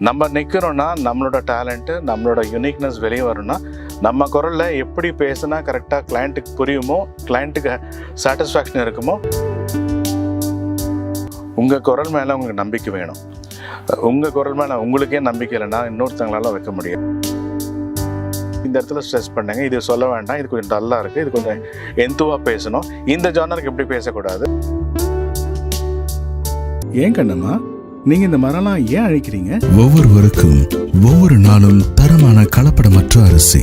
நம்ம நிற்கிறோன்னா நம்மளோட டேலண்ட்டு நம்மளோட யூனிக்னஸ் வெளியே வரணும்னா நம்ம குரலில் எப்படி பேசுனா கரெக்டாக கிளைண்ட்டுக்கு புரியுமோ, கிளைண்ட்டுக்கு சாட்டிஸ்ஃபேக்ஷன் இருக்குமோ. உங்கள் குரல் மேலே உங்களுக்கு நம்பிக்கை வேணும். உங்கள் குரல் மேலே உங்களுக்கே நம்பிக்கை இல்லைன்னா இன்னொருத்தங்களால வைக்க முடியாது. இந்த இடத்துல ஸ்ட்ரெஸ் பண்ணுங்க, இது சொல்ல வேண்டாம், இது கொஞ்சம் டல்லாக இருக்குது, இது கொஞ்சம் எந்துவாக பேசணும், இந்த ஜானருக்கு எப்படி பேசக்கூடாது. ஏன் கண்ணம்மா நீங்க இந்த மரம்லாம் ஏன் அழிக்கிறீங்க? ஒவ்வொருவருக்கும் ஒவ்வொரு நாளும் தரமான கலப்படமற்ற அரிசி.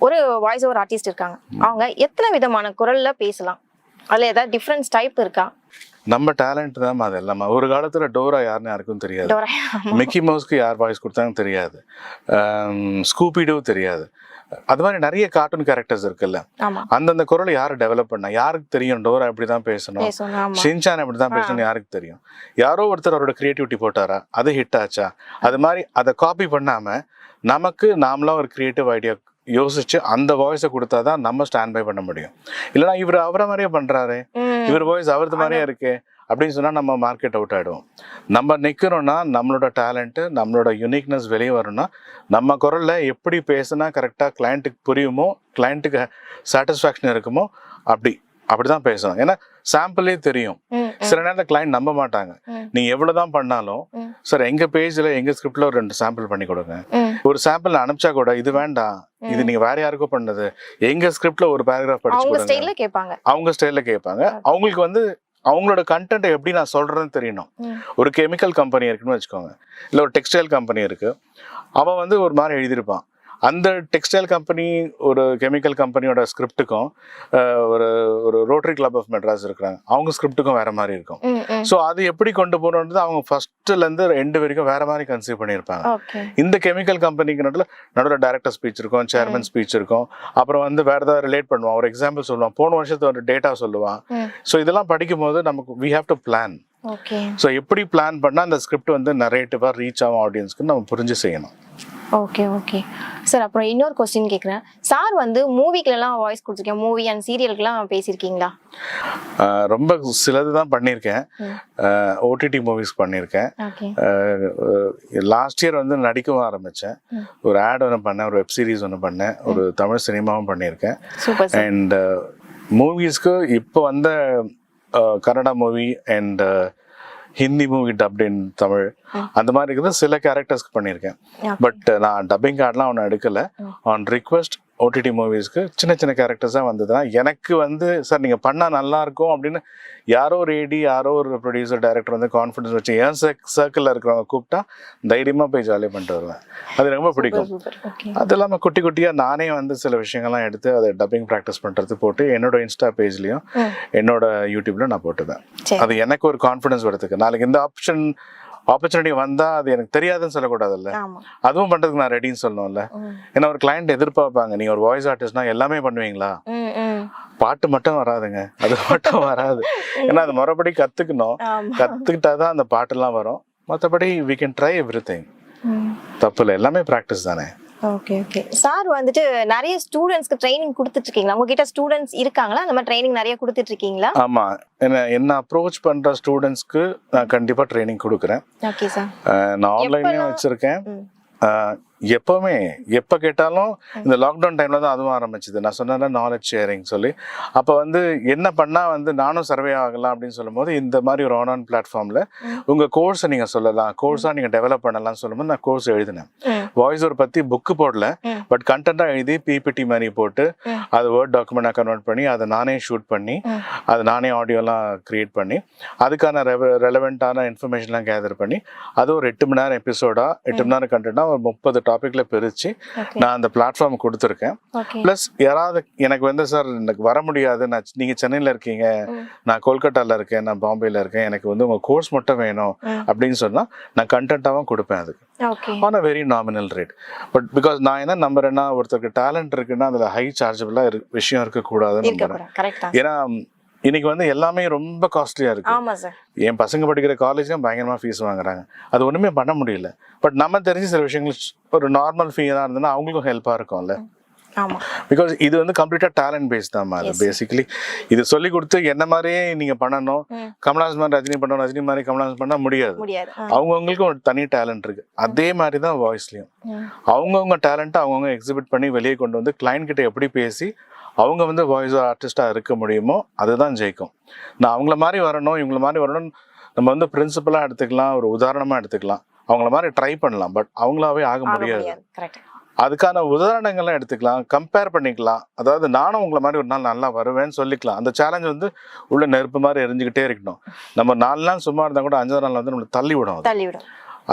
ஒரு வாய்ஸ் ஓவர் ஆர்டிஸ்ட் இருக்காங்க, அவங்க எத்தனை விதமான குரல்ல பேசலாம்? அதுல ஏதாவது டிஃபரன்ஸ் டைப் இருக்கா? நம்ம டேலண்ட் தான் அது எல்லாமே. ஒரு காலத்தில் டோரா யாருன்னு யாருக்கும் தெரியாது, மிக்கி மவுஸ்க்கு யார் வாய்ஸ் கொடுத்தாங்கன்னு தெரியாது, ஸ்கூபிடோ தெரியாது. அது மாதிரி நிறைய கார்ட்டூன் கேரக்டர்ஸ் இருக்குல்ல, அந்தந்த குரலை யாரு டெவலப் பண்ணா யாருக்கு தெரியும்? டோரா எப்படிதான் பேசணும், ஷின்சான் எப்படிதான் பேசணும் யாருக்கு தெரியும்? யாரோ ஒருத்தர் அவரோட கிரியேட்டிவிட்டி போட்டாரா, அது ஹிட் ஆச்சா? அது மாதிரி அதை காப்பி பண்ணாம நமக்கு நாமளா ஒரு கிரியேட்டிவ் ஐடியா யோசிச்சு அந்த வாய்ஸை கொடுத்தாதான் நம்ம ஸ்டாண்ட் பை பண்ண முடியும். இல்லைன்னா இவர் அவரை மாதிரியே பண்றாரு, இவர் வாய்ஸ் அவரது மாதிரியே இருக்கு அப்படின்னு சொன்னா நம்ம மார்க்கெட் அவுட் ஆயிடுவோம். நம்ம நிற்கிறோம்னா நம்மளோட டேலண்ட்டு நம்மளோட யூனிக்னஸ் வெளியே வரணும்னா நம்ம குரல்ல எப்படி பேசுனா கரெக்டாக கிளைண்ட்டுக்கு புரியுமோ, கிளைண்ட்டுக்கு சாட்டிஸ்ஃபேக்ஷன் இருக்குமோ அப்படிதான் பேசணும். ஏன்னா சாம்பிளே தெரியும். சில நேரத்தில் கிளைண்ட் நம்ப மாட்டாங்க. நீங்க எவ்வளவுதான் பண்ணாலும், சார் எங்க பேஜ்ல எங்க ஸ்கிரிப்ட்ல ஒரு 2 சாம்பிள் பண்ணி கொடுங்க, ஒரு சாம்பிள் அனுப்பிச்சா கூட இது வேண்டாம், இது நீங்க வேற யாருக்கும் பண்ணது, எங்க ஸ்கிரிப்ட்ல ஒரு பேராகிராஃப் படிச்சு கொடுங்க, அவங்க ஸ்டைல்ல கேட்பாங்க. அவங்களுக்கு வந்து அவங்களோட கண்டென்ட் எப்படி நான் சொல்றேன்னு தெரியணும். ஒரு கெமிக்கல் கம்பெனி இருக்குன்னு வச்சுக்கோங்க, இல்லை ஒரு டெக்ஸ்டைல் கம்பெனி இருக்கு, அவன் வந்து ஒரு மாதிரி எழுதியிருப்பான். அந்த டெக்ஸ்டைல் கம்பெனி ஒரு கெமிக்கல் கம்பெனியோட ஸ்கிரிப்டுக்கும் ஒரு ஒரு ரோட்டரி கிளப் ஆஃப் மெட்ராஸ் இருக்கிறாங்க, அவங்க ஸ்கிரிப்டுக்கும் வேற மாதிரி இருக்கும். ஸோ அது எப்படி கொண்டு போகணுன்றது அவங்க ஃபர்ஸ்ட்ல இருந்து எண்டு வரைக்கும் வேற மாதிரி கன்சீவ் பண்ணியிருப்பாங்க. இந்த கெமிக்கல் கம்பெனிக்கு நடுவில் டைரக்டர் ஸ்பீச் இருக்கும், சேர்மன் ஸ்பீச் இருக்கும், அப்புறம் வந்து வேற ஏதாவது ரிலேட் பண்ணுவான், ஒரு எக்ஸாம்பிள் சொல்லுவான், போன வருஷத்து ஒரு டேட்டா சொல்லுவான். ஸோ இதெல்லாம் படிக்கும் போது நமக்கு we have to plan. So எப்படி பிளான் பண்ணால் அந்த ஸ்கிரிப்ட் வந்து நரேட்டிவா ரீச் ஆகும் ஆடியன்ஸ்க்கு நம்ம புரிஞ்சு செய்யணும். Okay okay sir. அப்புறம் இன்னொரு கொஸ்டின் கேட்குறேன். சார் வந்து மூவிக்கெல்லாம் வாய்ஸ் கொடுத்துருக்கேன், மூவி அண்ட் சீரியலுக்குலாம் பேசியிருக்கீங்களா? ரொம்ப சிலது தான் பண்ணியிருக்கேன். ஓடிடி மூவிஸ் பண்ணியிருக்கேன். லாஸ்ட் இயர் வந்து நடிக்கவும் ஆரம்பித்தேன். ஒரு ஆட் ஒன்று பண்ணேன், ஒரு வெப் சீரிஸ் ஒன்று பண்ணேன், ஒரு தமிழ் சினிமாவும் பண்ணியிருக்கேன். அண்ட் மூவிஸ்க்கு இப்போ வந்த Kannada movie and Hindi movie dubbed in Tamil அந்த மாதிரி இருக்குது. சில கேரக்டர்ஸ்க்கு பண்ணியிருக்கேன். பட் நான் டப்பிங் கார்டெலாம் ஒன்றும் எடுக்கலை. ஆன் ரிக்வெஸ்ட் ஓடிடி மூவிஸ்க்கு சின்ன சின்ன கேரக்டர்ஸாக வந்ததுன்னா எனக்கு வந்து சார் நீங்கள் பண்ணால் நல்லாயிருக்கும் அப்படின்னு யாரோ ஒரு ஏடி, யாரோ ஒரு ப்ரொடியூசர், டைரக்டர் வந்து கான்ஃபிடன்ஸ் வச்சு என் சர்க்கிளில் இருக்கிறவங்க கூப்பிட்டா தைரியமாக போய் ஜாலியாக பண்ணிட்டு வருவேன். அது ரொம்ப பிடிக்கும். அது இல்லாமல் குட்டி குட்டியாக நானே வந்து சில விஷயங்கள்லாம் எடுத்து அதை டப்பிங் ப்ராக்டிஸ் பண்ணுறது போட்டு என்னோட இன்ஸ்டா பேஜ்லேயும் என்னோட யூடியூப்ல நான் போட்டுவேன். அது எனக்கு ஒரு கான்ஃபிடன்ஸ் வரதுக்கு. நாளைக்கு இந்த ஆப்பர்ச்சுனிட்டி வந்தா அது எனக்கு தெரியாதுன்னு சொல்லக்கூடாதுல்ல, அதுவும் பண்றதுக்கு நான் ரெடின்னு சொல்லணும்ல. ஏன்னா ஒரு கிளைண்ட் எதிர்பார்ப்பாங்க, நீங்க ஒரு வாய்ஸ் ஆர்டிஸ்ட்னா எல்லாமே பண்ணுவீங்களா? பாட்டு மட்டும் வராதுங்க, அது மட்டும் வராது. ஏன்னா அது மறுபடி கத்துக்கணும், கத்துக்கிட்டாதான் அந்த பாட்டெல்லாம் வரும். மற்றபடி we can try everything. தப்பு இல்லை, எல்லாமே ப்ராக்டிஸ் தானே. ஓகே ஓகே சார் வந்துட்டு நிறைய ஸ்டூடெண்ட்ஸ்க்கு ட்ரைனிங் கொடுத்துட்டு இருக்கீங்களா? உங்ககிட்ட ஸ்டூடெண்ட்ஸ் இருக்காங்களா? அந்த மாதிரி ட்ரைனிங் நிறைய கொடுத்துட்டு இருக்கீங்களா? ஆமா, என்ன அப்ரோச் பண்ற ஸ்டூடெண்ட்ஸ்க்கு நான் கண்டிப்பா ட்ரைனிங் கொடுக்குறேன். Okay sir. நான் ஆன்லைன்லயும் வச்சிருக்கேன். எப்பவுமே எப்போ கேட்டாலும் இந்த லாக்டவுன் டைம்ல தான் அதுவும் ஆரம்பிச்சுது. நான் சொன்னேன் நாலேஜ் ஷேரிங் சொல்லி. அப்போ வந்து என்ன பண்ணா வந்து நானும் சர்வே ஆகலாம் அப்படின்னு சொல்லும் போது இந்த மாதிரி ஒரு ஆன்லைன் பிளாட்ஃபார்ம்ல உங்க கோர்ஸை நீங்க சொல்லலாம், கோர்ஸா நீங்க டெவலப் பண்ணலாம்னு சொல்லும்போது நான் கோர்ஸ் எழுதினேன். வாய்ஸ் ஓவர் பத்தி புக்கு போடல, பட் கண்டென்ட்டா எழுதி பிபிடி மாதிரி போட்டு அதை வேர்ட் டாக்குமெண்டா கன்வெர்ட் பண்ணி அதை நானே ஷூட் பண்ணி அதை நானே ஆடியோலாம் கிரியேட் பண்ணி அதுக்கான ரெலவெண்டான இன்ஃபர்மேஷன்லாம் கேதர் பண்ணி அது ஒரு 8 மணி நேரம் எபிசோடா 8 மணி நேரம் கண்டென்ட்டா ஒரு 30 டாபிக்ல பிரிச்சு நான் அந்த பிளாட்ஃபார்ம் கொடுத்துருக்கேன். பிளஸ் யாராவது எனக்கு வந்து சார் எனக்கு வர முடியாது, நீங்க சென்னையில இருக்கீங்க, நான் கொல்கட்டால இருக்கேன், நான் பாம்பேல இருக்கேன், எனக்கு வந்து உங்க கோர்ஸ் மட்டும் வேணும் அப்படின்னு சொன்னா நான் கண்டென்ட்டாவும் கொடுப்பேன் அதுக்கு on a very nominal rate. But because நான் என்ன நம்புறேன்னா ஒருத்தருக்கு டேலண்ட் இருக்குன்னா அதுல ஹை சார்ஜபிளா விஷயம் இருக்கக்கூடாதுன்னு நம்புறேன். ஏன்னா இன்னைக்கு வந்து எல்லாமே ரொம்ப காஸ்ட்லியா இருக்கு. என் பசங்க படிக்கிற காலேஜ்லயும் பயங்கரமா ஃபீஸ் வாங்குறாங்க, அது ஒண்ணுமே பண்ண முடியல. பட் நம்ம தெரிஞ்ச சில விஷயங்கள் ஒரு நார்மல் ஃபீ தான் இருந்ததுன்னா அவங்களுக்கும் ஹெல்ப்பா இருக்கும்ல. ஆமா பிகாஸ் இது வந்து கம்ப்ளீட்டா டேலண்ட் பேஸ் தான் அது பேசிக்கலி. இது சொல்லி கொடுத்து என்ன மாதிரியே நீங்க பண்ணணும், கமல்ஹாசன் மாதிரி ரஜினி பண்ணணும், ரஜினி மாதிரி கமல்ஹாசன் பண்ணா முடியாது. அவங்கவுங்களுக்கும் ஒரு தனி டேலண்ட் இருக்கு. அதே மாதிரி தான் வாய்ஸ்லயும் அவங்கவுங்க டேலண்ட்டை அவங்கவுங்க எக்ஸிபிட் பண்ணி வெளியே கொண்டு வந்து கிளைண்ட் கிட்ட எப்படி பேசி அவங்க வந்து வாய்ஸ் ஆர்டிஸ்டா இருக்க முடியுமோ அதுதான் ஜெயிக்கும். நான் அவங்கள மாதிரி வரணும் இவங்கள மாதிரி வரணும் நம்ம வந்து பிரின்சிபலா எடுத்துக்கலாம், ஒரு உதாரணமா எடுத்துக்கலாம், அவங்கள மாதிரி ட்ரை பண்ணலாம். பட் அவங்களாவே ஆக முடியாது. அதுக்கான உதாரணங்கள்லாம் எடுத்துக்கலாம், கம்பேர் பண்ணிக்கலாம். அதாவது நானும் உங்களை மாதிரி ஒரு நாள் நல்லா வருவேன்னு சொல்லிக்கலாம். அந்த சேலஞ்ச் வந்து உள்ள நெருப்பு மாதிரி எரிஞ்சுக்கிட்டே இருக்கணும். நம்ம 4 நாள் சும்மா இருந்தால் கூட 5ஆவது நாள் வந்து நம்மளை தள்ளி விடும்.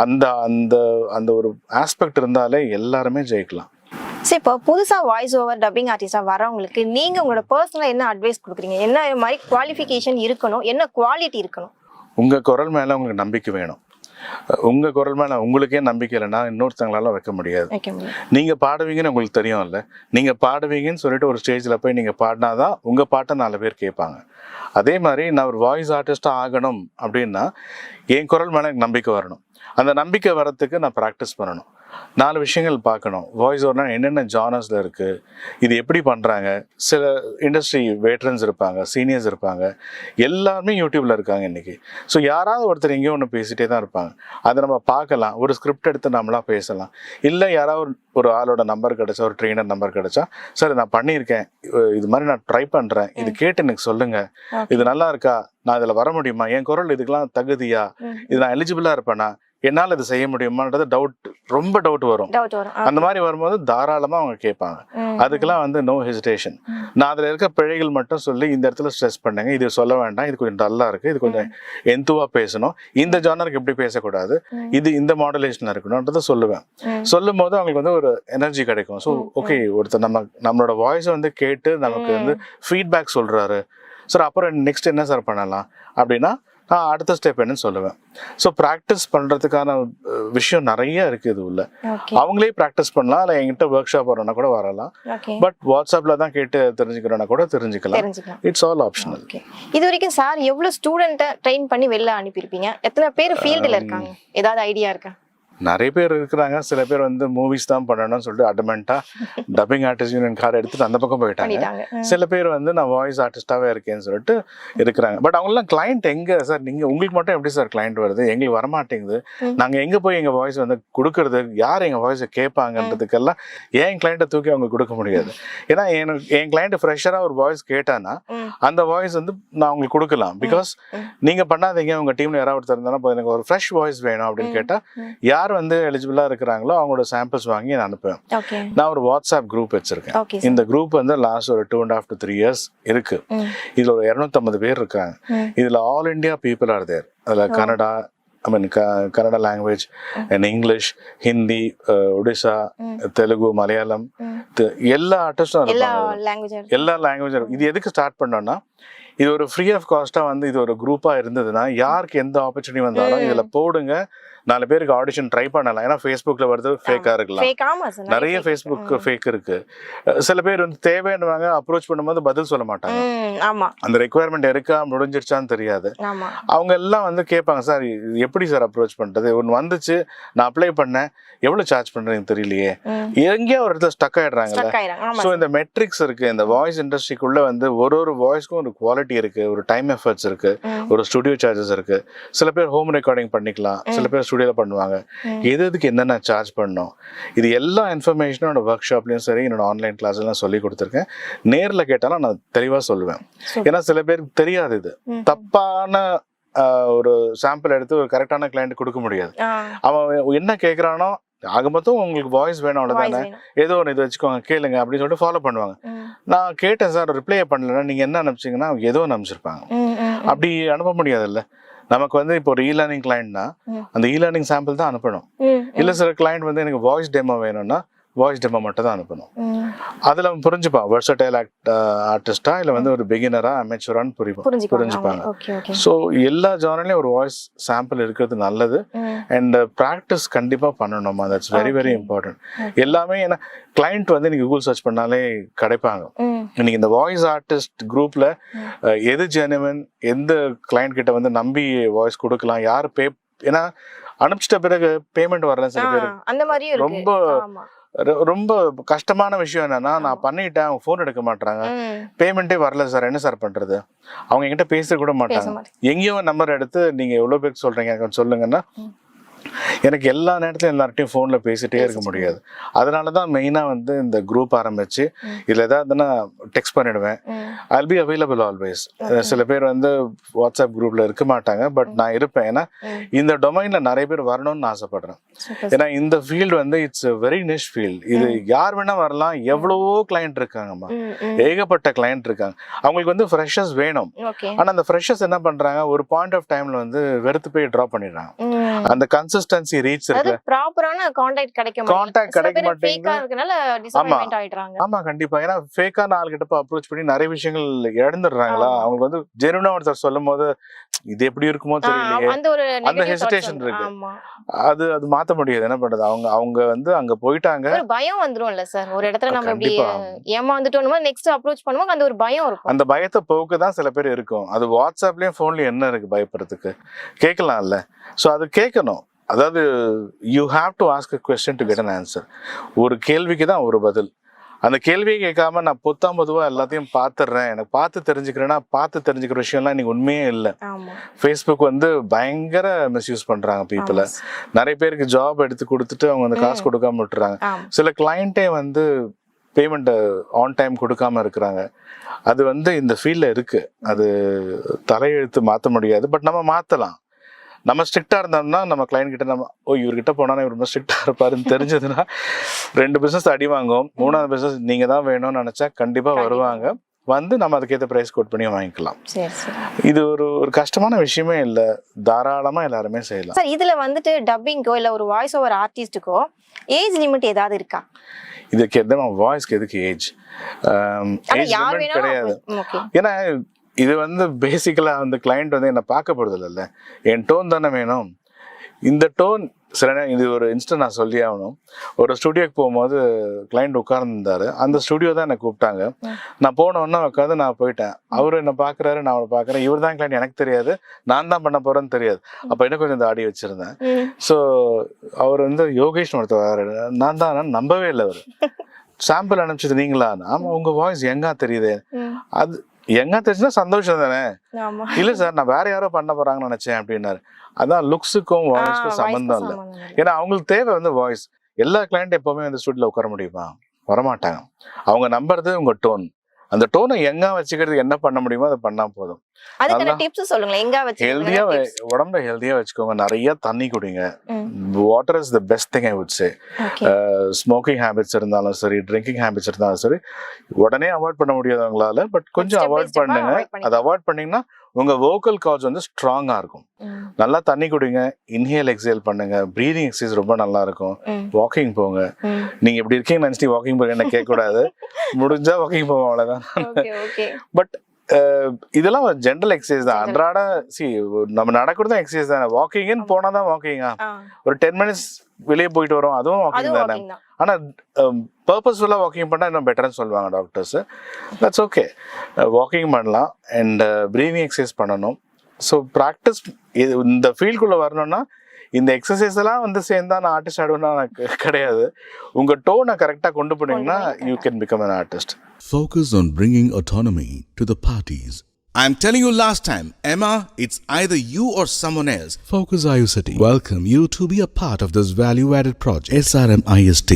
அந்த அந்த அந்த ஒரு ஆஸ்பெக்ட் இருந்தாலே எல்லாருமே ஜெயிக்கலாம். சரி, இப்போ புதுசா வாய்ஸ் ஓவர் டப்பிங் ஆர்டிஸ்டா வரவங்களுக்கு நீங்க உங்களோட பர்சனலா என்ன அட்வைஸ் கொடுக்குறீங்க? என்ன மாதிரி குவாலிஃபிகேஷன் இருக்கணும், என்ன குவாலிட்டி இருக்கணும்? உங்க குரல் மேல உங்களுக்கு நம்பிக்கை வேணும். உங்க குரல் மேல உங்களுக்கே நம்பிக்கை இல்லைன்னா இன்னொருத்தங்களால வைக்க முடியாது. நீங்க பாடுவீங்கன்னு உங்களுக்கு தெரியும்ல, நீங்க பாடுவீங்கன்னு சொல்லிட்டு ஒரு ஸ்டேஜ்ல போய் நீங்க பாடினாதான் உங்க பாட்டை 4 பேர் கேட்பாங்க. அதே மாதிரி நான் ஒரு வாய்ஸ் ஆர்டிஸ்டா ஆகணும் அப்படின்னா என் குரல் மேல எனக்கு நம்பிக்கை வரணும். அந்த நம்பிக்கை வரத்துக்கு நான் ப்ராக்டிஸ் பண்ணணும். 4 விஷயங்கள் பார்க்கணும். வாய்ஸ் ஓவர்னா என்னென்ன ஜானர்ஸ்ல இருக்கு, இது எப்படி பண்றாங்க. சில இண்டஸ்ட்ரி வேட்ரன்ஸ் இருப்பாங்க, சீனியர்ஸ் இருப்பாங்க, எல்லாருமே யூடியூப்ல இருக்காங்க இன்னைக்கு. ஸோ யாராவது ஒருத்தர் எங்கேயோ ஒன்று பேசிட்டே தான் இருப்பாங்க. அதை நம்ம பார்க்கலாம், ஒரு ஸ்கிரிப்ட் எடுத்து நம்மளா பேசலாம். இல்லை யாராவது ஒரு ஆளோட நம்பர் கிடைச்சா, ஒரு ட்ரெயினர் நம்பர் கிடைச்சா, சார் நான் பண்ணியிருக்கேன், இது மாதிரி நான் ட்ரை பண்றேன், இது கேட்டு எனக்கு சொல்லுங்க, இது நல்லா இருக்கா, நான் இதில் வர முடியுமா, என் குரல் இதுக்கெல்லாம் தகுதியா, இது நான் எலிஜிபிளா இருப்பேனா, என்னால் இது செய்ய முடியுமான்றது ரொம்ப டவுட் வரும். அந்த மாதிரி வரும்போது தாராளமாக அவங்க கேட்பாங்க. அதுக்கெல்லாம் வந்து நோ ஹெசிடேஷன். நான் அதில் இருக்க பிழைகள் மட்டும் சொல்லி இந்த இடத்துல ஸ்ட்ரெஸ் பண்ணுங்க, இது சொல்ல வேண்டாம், இது கொஞ்சம் டல்லாக இருக்கு, இது கொஞ்சம் எந்துவா பேசணும், இந்த ஜானருக்கு எப்படி பேசக்கூடாது, இது இந்த மாடுலேஷன் இருக்கணும்ன்றதை சொல்லுவேன். சொல்லும் போது அவங்களுக்கு வந்து ஒரு எனர்ஜி கிடைக்கும். ஸோ ஓகே, ஒருத்தர் நம்மளோட வாய்ஸை வந்து கேட்டு நமக்கு வந்து ஃபீட்பேக் சொல்றாரு சார், அப்புறம் நெக்ஸ்ட் என்ன சார் பண்ணலாம் அப்படின்னா நான் அடுத்த ஸ்டெப் என்னன்னு சொல்லுவேன். ஸோ ப்ராக்டிஸ் பண்றதுக்கான விஷயம் நிறைய இருக்கு இது உள்ள. அவங்களே ப்ராக்டிஸ் பண்ணலாம், இல்லை என்கிட்ட ஒர்க் ஷாப் வரணும்னா கூட வரலாம். பட் வாட்ஸ்அப்ல தான் கேட்டு தெரிஞ்சுக்கிறோன்னா கூட தெரிஞ்சுக்கலாம். It's all optional. இது வரைக்கும் சார் எவ்வளவு ஸ்டூடெண்ட்டை ட்ரெயின் பண்ணி வெளில அனுப்பியிருப்பீங்க? எத்தனை பேர் ஃபீல்டில் இருக்காங்க? ஏதாவது ஐடியா இருக்கா? நிறைய பேர் இருக்கிறாங்க. சில பேர் வந்து மூவிஸ் தான் பண்ணணும்னு சொல்லிட்டு அடமெண்டா டப்பிங் ஆர்டிஸ்ட் யூனியன் கார்டு எடுத்துட்டு அந்த பக்கம் போயிட்டாங்க. சில பேர் வந்து நான் வாய்ஸ் ஆர்டிஸ்டாவே இருக்கேன்னு சொல்லிட்டு இருக்கிறாங்க. பட் அவங்களாம் கிளைண்ட் எங்க சார், நீங்க உங்களுக்கு மட்டும் எப்படி சார் கிளைண்ட் வருது, எங்களுக்கு வரமாட்டேங்குது, நாங்க எங்க போய் எங்க வாய்ஸ் வந்து கொடுக்கறது, யார் எங்க வாய்ஸை கேட்பாங்கன்றதுக்கெல்லாம் என் கிளைண்ட்டை தூக்கி அவங்க கொடுக்க முடியாது. ஏன்னா என் கிளைண்ட் ஃப்ரெஷரா ஒரு வாய்ஸ் கேட்டானா அந்த வாய்ஸ் வந்து நான் அவங்களுக்கு கொடுக்கலாம். பிகாஸ் நீங்க பண்ணாதீங்க, உங்க டீம்ல யாராவது ஒருத்தர் இருந்தாலும் எனக்கு ஒரு ஃப்ரெஷ் வாய்ஸ் வேணும் அப்படின்னு கேட்டா யார் வந்து எலிஜிபிளா இருக்கிறாங்களோ அவங்களோட சாம்பிள்ஸ் வாங்கி நான் அனுப்புவேன். நான் ஒரு வாட்ஸ்அப் குரூப் வச்சிருக்கேன். இந்த குரூப் வந்து லாஸ்ட் ஒரு 2.5 to 3 years இருக்கு. இதுல ஒரு 250 பேர் இருக்காங்க. இதுல all India people are there. அதுல Kannada, Kannada language and English, Hindi, Odisha, Telugu, Malayalam, எல்லா ஆர்டிஸ்டும் எல்லா லாங்குவேஜும். இது எதுக்கு ஸ்டார்ட் பண்ணோம்னா இது ஒரு ஃப்ரீ ஆஃப் காஸ்டா வந்து இது ஒரு குரூப்பா இருந்ததுன்னா யாருக்கு எந்த ஆப்பர்ச்சுனிட்டி வந்தாலும் இதுல போடுங்க, 4 பேருக்கு ஆடிஷன் ட்ரை பண்ணலாம். ஏன்னா ஃபேஸ்புக்ல வருது ஃபேக்கா இருக்கலாம், நிறைய ஃபேஸ்புக் ஃபேக் இருக்கு. சில பேர் வந்து தேவையானவங்க அப்ரோச் பண்ணும்போது பதில் சொல்ல மாட்டாங்க. அந்த ரெக்குவயர்மெண்ட் இருக்கா முடிஞ்சிருச்சான்னு தெரியாது. அவங்க எல்லாம் வந்து கேட்பாங்க, சார் எப்படி சார் அப்ரோச் பண்றது, ஒன்று வந்துச்சு நான் அப்ளை பண்ணேன், எவ்வளவு சார்ஜ் பண்றேன்னு தெரியலையே, எங்கேயோ ஒரு இடத்துல ஸ்டக் ஆயிடுறாங்கல்ல. ஸோ இந்த மெட்ரிக்ஸ் இருக்கு. இந்த வாய்ஸ் இண்டஸ்ட்ரிக்குள்ள வந்து ஒரு வாய்ஸ்க்கும் ஒரு குவாலிட்டி இருக்கு, ஒரு டைம் எஃபர்ட்ஸ் இருக்கு, ஒரு ஸ்டுடியோ சார்ஜஸ் இருக்கு. சில பேர் ஹோம் ரெக்கார்டிங் பண்ணிக்கலாம், சில பேர் ஸ்டுடியோல பண்ணுவாங்க. எதுக்கு என்னென்ன சார்ஜ் பண்ணணும், இது எல்லா இன்ஃபர்மேஷனும் என்னோட ஒர்க் ஷாப்லயும் சரி, என்னோட ஆன்லைன் கிளாஸ் எல்லாம் சொல்லி கொடுத்துருக்கேன். நேர்ல கேட்டாலும் நான் தெளிவா சொல்லுவேன். ஏன்னா சில பேருக்கு தெரியாது, இது தப்பான ஒரு சாம்பிள் எடுத்து ஒரு கரெக்டான கிளைண்ட் கொடுக்க முடியாது. அவன் என்ன கேட்கறானோ ஆக மொத்தம் உங்களுக்கு வாய்ஸ் வேணும் அவ்வளவுதானே, ஏதோ ஒன்று இது வச்சுக்கோங்க கேளுங்க அப்படின்னு சொல்லிட்டு ஃபாலோ பண்ணுவாங்க. நான் கேட்டேன் சார் ரிப்ளை பண்ணலன்னா நீங்க என்ன அனுப்பிச்சிங்கன்னா ஏதோ ஒன்று அனுப்பிச்சிருப்பாங்க. அப்படி அனுப்ப முடியாதுல்ல. நமக்கு வந்து இப்போ ஒரு இ-லேர்னிங் கிளைண்ட்னா அந்த இ-லேர்னிங் சாம்பிள் தான் அனுப்பணும். இல்ல சில கிளைண்ட் வந்து எனக்கு வாய்ஸ் டெமோ வேணும்னா வாய்ஸ் டெமோ மட்டும் தான் அனுப்பணும். அதுல புரிஞ்சுப்பா வெர்சடைல் ஆர்டிஸ்டா இல்ல வந்து ஒரு பிகினரா அமெச்சூரான்னு புரிஞ்சுப்பாங்க. ஸோ எல்லா ஜானர்லயும் ஒரு வாய்ஸ் சாம்பிள் இருக்கிறது நல்லது. அண்ட் ப்ராக்டிஸ் கண்டிப்பா பண்ணணுமா, தட்ஸ் வெரி வெரி இம்பார்ட்டன்ட். எல்லாமே ஏன்னா கிளைண்ட் வந்து நீங்க கூகுள் சர்ச் பண்ணாலே கிடைப்பாங்க. இன்னைக்கு இந்த வாய்ஸ் ஆர்டிஸ்ட் குரூப்ல எது ஜெனுவன், எந்த கிளைண்ட் கிட்ட வந்து நம்பி வாய்ஸ் கொடுக்கலாம், யாரு ஏன்னா அனுப்பிச்சிட்ட பிறகு பேமெண்ட் வரல சில பேர் ரொம்ப ரொம்ப கஷ்டமான விஷயம் என்னன்னா, நான் பண்ணிட்டேன், அவங்க ஃபோன் எடுக்க மாட்டாங்க, பேமெண்ட்டே வரல சார், என்ன சார் பண்றது? அவங்க என்கிட்ட பேச கூட மாட்டாங்க. எங்கேயோ நம்பர் எடுத்து நீங்க எவ்வளவு பேருக்கு சொல்றீங்க எனக்கு சொல்லுங்கன்னா, எனக்கு எல்லா நேரத்திலும் எல்லார்ட்டையும் ஃபோன்ல பேசிட்டே இருக்க முடியாது. அதனாலதான் மெயினா வந்து இந்த குரூப் ஆரம்பிச்சு இதுல ஏதாவதுன்னா டெக்ஸ்ட் பண்ணிடுவேன். I'll be available always. சில பேர் வந்து வாட்ஸ்அப் குரூப்ல இருக்க மாட்டாங்க, பட் நான் இருப்பேன். ஏன்னா இந்த டொமைன்ல நிறைய பேர் வரணும்னு ஆசைப்படுறேன். ஏன்னா இந்த ஃபீல்டு வந்து இட்ஸ் வெரி நிஷ் ஃபீல்ட். இது யார் வேணா வரலாம். எவ்வளவோ கிளையண்ட் இருக்காங்கம்மா, ஏகப்பட்ட கிளையண்ட் இருக்காங்க. அவங்களுக்கு வந்து ஃப்ரெஷர்ஸ் வேணும். ஆனா அந்த ஃப்ரெஷர்ஸ் என்ன பண்றாங்க, ஒரு பாயிண்ட் ஆஃப் டைம்ல வந்து வெறுத்து போய் ட்ராப் பண்ணிடுறாங்க. அந்த கன்சிஸ்டன்சி ரீச் இருக்கு, ப்ராப்பரான கான்டாக்ட் கிடைக்க மாட்டேங்குது. ஆமா கண்டிப்பா. ஏன்னா ஃபேக்கா நாலு கிட்ட அப்ரோச் பண்ணி நிறைய விஷயங்கள் இழந்துடுறாங்களா. அவங்க வந்து ஜெனுனா ஒருத்தர் சொல்லும் போது இது எப்படி இருக்குமோ தெரியலையே, அந்த ஹெசிடேஷன் இருக்கு. அது மாத்த முடியாது, என்ன பண்றது. அவங்க வந்து அங்க போயிட்டாங்க, ஒரு பயம் வந்துரும்ல சார். ஒரு இடத்துல நம்ம இப்படி ஏமாந்துட்டோம்னா நெக்ஸ்ட் அப்ரோச் பண்ணுவோம், அந்த ஒரு பயம் இருக்கும். அந்த பயத்தை போக்கு தான் சில பேர் இருக்கும். அது வாட்ஸ்அப்லயும் போன்லயும் என்ன இருக்கு பயப்படுறதுக்கு, கேட்கலாம்ல. சோ அது கேட்கணும். அதாவது you have to ask a question to get an answer. ஒரு கேள்விக்கு தான் ஒரு பதில். அந்த கேள்வியை கேட்காம நான் பொதுவா எல்லாத்தையும் பார்த்துடுறேன், எனக்கு பார்த்து தெரிஞ்சுக்கிறேன்னா, பார்த்து தெரிஞ்சுக்கிற விஷயம்லாம் இன்னைக்கு உண்மையே இல்லை. ஃபேஸ்புக் வந்து பயங்கர மிஸ்யூஸ் பண்றாங்க பீப்புளை. நிறைய பேருக்கு ஜாப் எடுத்து கொடுத்துட்டு அவங்க வந்து காசு கொடுக்காம விட்டுறாங்க. சில கிளையண்டே வந்து பேமெண்ட் ஆன் டைம் கொடுக்காம இருக்கிறாங்க. அது வந்து இந்த ஃபீல்ட்ல இருக்கு. அது தலையெழுத்து மாற்ற முடியாது, பட் நம்ம மாத்தலாம். நம்ம ஸ்ட்ரிக்டா இருந்தோம்னா நம்ம கிளைண்ட் கிட்ட நம்ம இவர்கிட்ட போனா இவர் ரொம்ப ஸ்ட்ரிக்டா இருப்பாருன்னு தெரிஞ்சதுன்னா 2 பிசினஸ் அடி வாங்கும். 3வது பிசினஸ் நீங்க தான் வேணும்னு நினைச்சா கண்டிப்பா வருவாங்க. வந்து நம்ம அதுக்கேற்ற பிரைஸ் கோட் பண்ணி வாங்கிக்கலாம். இது ஒரு கஷ்டமான விஷயமே இல்லை, தாராளமா எல்லாருமே செய்யலாம். சார் இதுல வந்துட்டு டப்பிங்கோ இல்ல ஒரு வாய்ஸ் ஓவர் ஆர்டிஸ்டுக்கோ ஏஜ் லிமிட் ஏதாவது இருக்கா? இதுக்கு எதுவும் வாய்ஸ்க்கு எதுக்கு ஏஜ் லிமிட் கிடையாது. ஏன்னா இது வந்து பேசிக்கலா வந்து கிளைண்ட் வந்து என்ன பார்க்க போறது இல்ல, என் டோன் தானே வேணும். இந்த டோன் சில நேரம் இது ஒரு இன்ஸ்டன்ட் நான் சொல்லி ஆகணும். ஒரு ஸ்டுடியோக்கு போகும்போது கிளைண்ட் உட்கார்ந்துருந்தாரு. அந்த ஸ்டுடியோ தான் என்னை கூப்பிட்டாங்க. நான் போனோன்னா உட்காந்து நான் போயிட்டேன். அவரு என்ன பாக்குறாரு, நான் அவரை பாக்குறேன். இவர் தான் கிளைண்ட், எனக்கு தெரியாது, நான் தான் பண்ண போறேன்னு தெரியாது. அப்ப என்ன கொஞ்சம் இந்த ஆடி வச்சிருந்தேன். ஸோ அவர் வந்து யோகேஷ் ஒருத்தர், நான் தான் நம்பவே இல்லை. அவர் சாம்பிள் அனுப்பிச்சது நீங்களா? ஆமா, உங்க வாய்ஸ் எங்கா தெரியுது. அது எங்க தெரிஞ்சுன்னா சந்தோஷம் தானே. இல்ல சார், நான் வேற யாரோ பண்ண போறாங்கன்னு நினைச்சேன் அப்படின்னாரு. அதான் லுக்ஸுக்கும் வாய்ஸ்க்கும் சம்பந்தம் இல்லை. ஏன்னா அவங்களுக்கு தேவை வந்து வாய்ஸ். எல்லா கிளைண்ட் எப்பவுமே வந்து ஸ்டுடியோல உட்கார முடியுமா? வரமாட்டாங்க. அவங்க நம்புறது உங்க டோன். அந்த டோனை எங்க வச்சுக்கிறது, என்ன பண்ண முடியுமோ அதை பண்ணா போதும். உடம்ப ஹெல்தியா வச்சுக்கோங்க. நிறைய தண்ணி குடிங்க. Water is the best thing I would say. Smoking habits இருந்தாலும் சரி, ட்ரிங்கிங் ஹேபிட்ஸ் இருந்தாலும் சரி, உடனே அவாய்ட் பண்ண முடியாதவங்களால பட் கொஞ்சம் அவாய்ட் பண்ணுங்க. அதை அவாய்ட் பண்ணீங்கன்னா உங்க வோக்கல் கார்ட்ஸ் வந்து ஸ்ட்ராங்கா இருக்கும். நல்லா தண்ணி குடிங்க, இன்ஹேல் எக்ஸேல் பண்ணுங்க, பிரீதிங் எக்ஸசைஸ் ரொம்ப நல்லா இருக்கும். வாக்கிங் போங்க. நீங்க எப்படி இருக்கீங்கன்னு நினைச்சிட்டு வாக்கிங் போங்க என்ன கேட்க கூடாது. முடிஞ்சா வாக்கிங் போவோம், அவ்வளவுதான். பட் இதெல்லாம் ஒரு ஜென்ரல் எக்ஸசைஸ் தான். அன்றாட நம்ம நடக்கிறதும் எக்ஸசைஸ் தானே. வாக்கிங்னு போனாதான் வாக்கிங்கா? ஒரு 10 மினிட்ஸ் வெளியே போயிட்டு வரோம், அதுவும் வாக்கிங் தானே. ஆனா பர்பஸ்ஃபுல்லா வாக்கிங் பண்ணா இன்னும் பெட்டர்னு சொல்லுவாங்க டாக்டர்ஸ். தட்ஸ் ஓகே, வாக்கிங் பண்ணலாம் அண்ட் பிரீதிங் எக்ஸசைஸ் பண்ணணும். ஸோ ப்ராக்டிஸ் இந்த ஃபீல்டுக்குள்ள வரணும்னா இந்த எக்ஸசைஸ் எல்லாம் வந்து சேர்ந்தா நான் ஆர்டிஸ்ட் ஆடுவேன்னா கிடையாது. உங்க டோனை கரெக்டா கொண்டு போனீங்கன்னா you can become an artist. Focus on bringing autonomy to the parties. I'm telling you last time, Emma, it's either you or someone else. Focus IUCT welcome you to be a part of this value-added project. SRM IST.